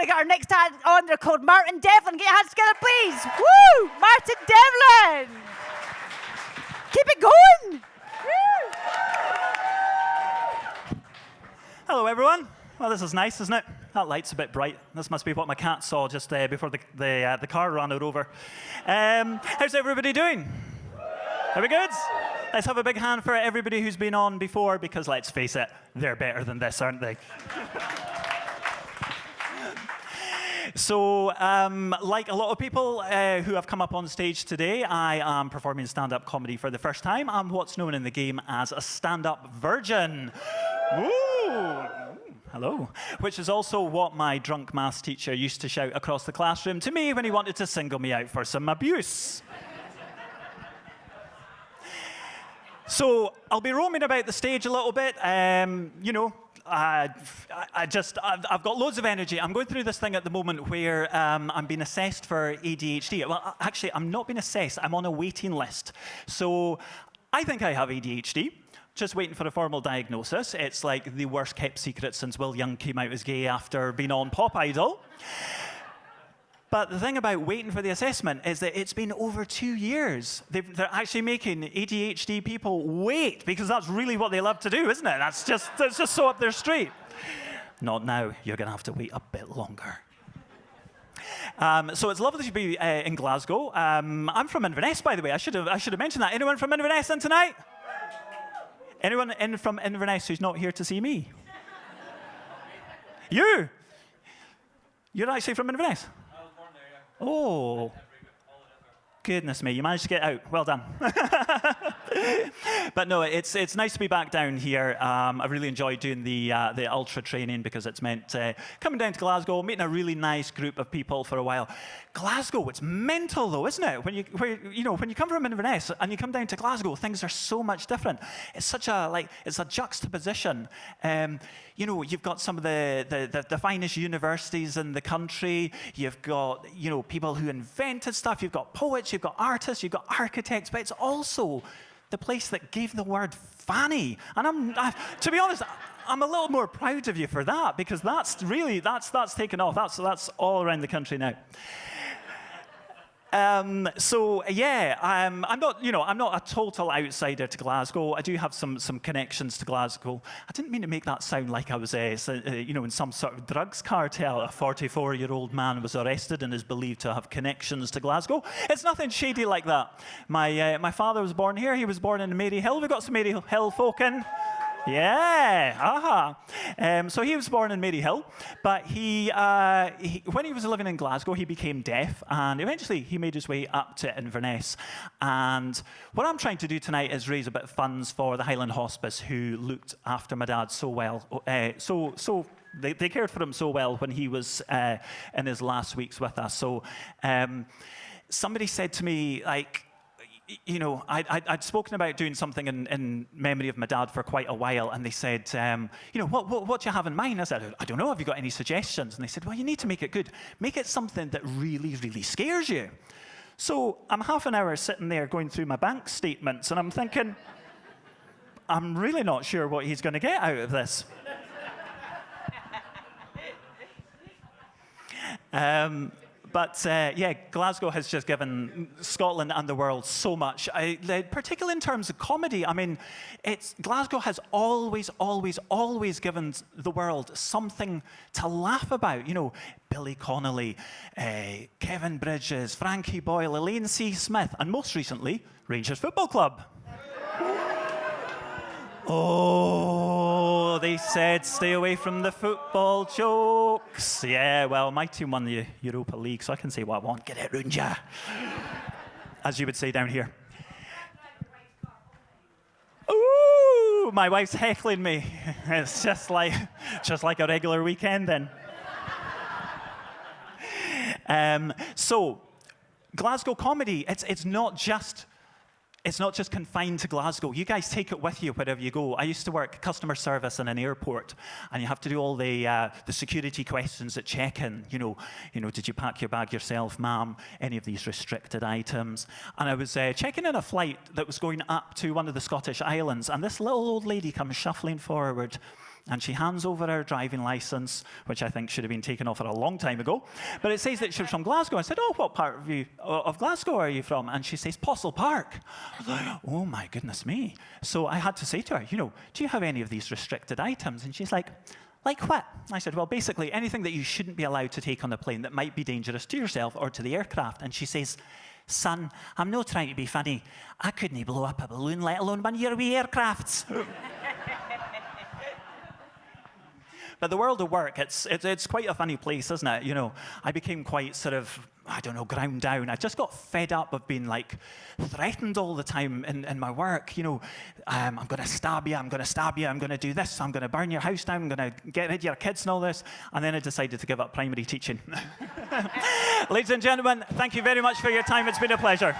going to get our next ad on. They're called Martin Devlin. Get your hands together, please. Woo! Martin Devlin. Keep it going. Woo! Hello, everyone. Well, this is nice, isn't it? That light's a bit bright. This must be what my cat saw just before the car ran it over. How's everybody doing? Are we good? Let's have a big hand for everybody who's been on before, because let's face it, they're better than this, aren't they? So, like a lot of people who have come up on stage today, I am performing stand-up comedy for the first time. I'm what's known in the game as a stand-up virgin. Ooh. Hello. Which is also what my drunk maths teacher used to shout across the classroom to me when he wanted to single me out for some abuse. So I'll be roaming about the stage a little bit. You know, I've got loads of energy. I'm going through this thing at the moment where I'm being assessed for ADHD. Well, actually, I'm not being assessed. I'm on a waiting list. So I think I have ADHD. Just waiting for a formal diagnosis. It's like the worst kept secret since Will Young came out as gay after being on Pop Idol. But the thing about waiting for the assessment is that it's been over 2 years. They're actually making ADHD people wait, because that's really what they love to do, isn't it? That's just so up their street. Not now. You're going to have to wait a bit longer. So it's lovely to be in Glasgow. I'm from Inverness, by the way. I should have mentioned that. Anyone from Inverness in tonight? Anyone from Inverness who's not here to see me? You? You're actually from Inverness? I was born there, yeah. Oh. Goodness me, you managed to get out. Well done. But no, it's nice to be back down here. I really enjoyed doing the ultra training, because it's meant coming down to Glasgow, meeting a really nice group of people for a while. Glasgow, it's mental though, isn't it? When you come from Inverness and you come down to Glasgow, things are so much different. It's such a it's a juxtaposition. You know, you've got some of the finest universities in the country. You've got people who invented stuff. You've got poets. You've got artists. You've got architects. But it's also the place that gave the word fanny. And to be honest, I'm a little more proud of you for that, because that's taken off. That's all around the country now. So yeah, I'm not a total outsider to Glasgow. I do have some connections to Glasgow. I didn't mean to make that sound like I was in some sort of drugs cartel. A 44-year-old man was arrested and is believed to have connections to Glasgow. It's nothing shady like that. My father was born here. He was born in Maryhill. We've got some Maryhill folk in. Yeah, aha. So he was born in Maryhill, but when he was living in Glasgow, he became deaf, and eventually he made his way up to Inverness. And what I'm trying to do tonight is raise a bit of funds for the Highland Hospice, who looked after my dad so well. They cared for him so well when he was in his last weeks with us. So somebody said to me, like, I'd spoken about doing something in memory of my dad for quite a while, and they said, what do you have in mind? I said, I don't know, have you got any suggestions? And they said, well, you need to make it good. Make it something that really, really scares you. So I'm half an hour sitting there going through my bank statements, and I'm thinking, I'm really not sure what he's going to get out of this. But yeah, Glasgow has just given Scotland and the world so much, particularly in terms of comedy. I mean, Glasgow has always, always, always given the world something to laugh about. Billy Connolly, Kevin Bridges, Frankie Boyle, Elaine C. Smith, and most recently, Rangers Football Club. Oh, they said stay away from the football jokes. Yeah, well, my team won the Europa League, so I can say what I want. Get it round ya, as you would say down here. Ooh, my wife's heckling me. It's just like a regular weekend then. So, Glasgow comedy, it's not just confined to Glasgow. You guys take it with you wherever you go. I used to work customer service in an airport, and you have to do all the security questions at check-in. Did you pack your bag yourself, ma'am? Any of these restricted items? And I was checking in a flight that was going up to one of the Scottish islands, and this little old lady comes shuffling forward. And she hands over her driving license, which I think should have been taken off her a long time ago. But it says that she was from Glasgow. I said, oh, what part of Glasgow are you from? And she says, Postle Park. I was like, oh, my goodness me. So I had to say to her, do you have any of these restricted items? And she's like what? I said, well, basically anything that you shouldn't be allowed to take on the plane that might be dangerous to yourself or to the aircraft. And she says, son, I'm not trying to be funny. I couldn't blow up a balloon, let alone one of your wee aircrafts. But the world of work, it's quite a funny place, isn't it? I became quite sort of, ground down. I just got fed up of being threatened all the time in my work. I'm going to stab you, I'm going to stab you, I'm going to do this, I'm going to burn your house down, I'm going to get rid of your kids and all this. And then I decided to give up primary teaching. Ladies and gentlemen, thank you very much for your time. It's been a pleasure.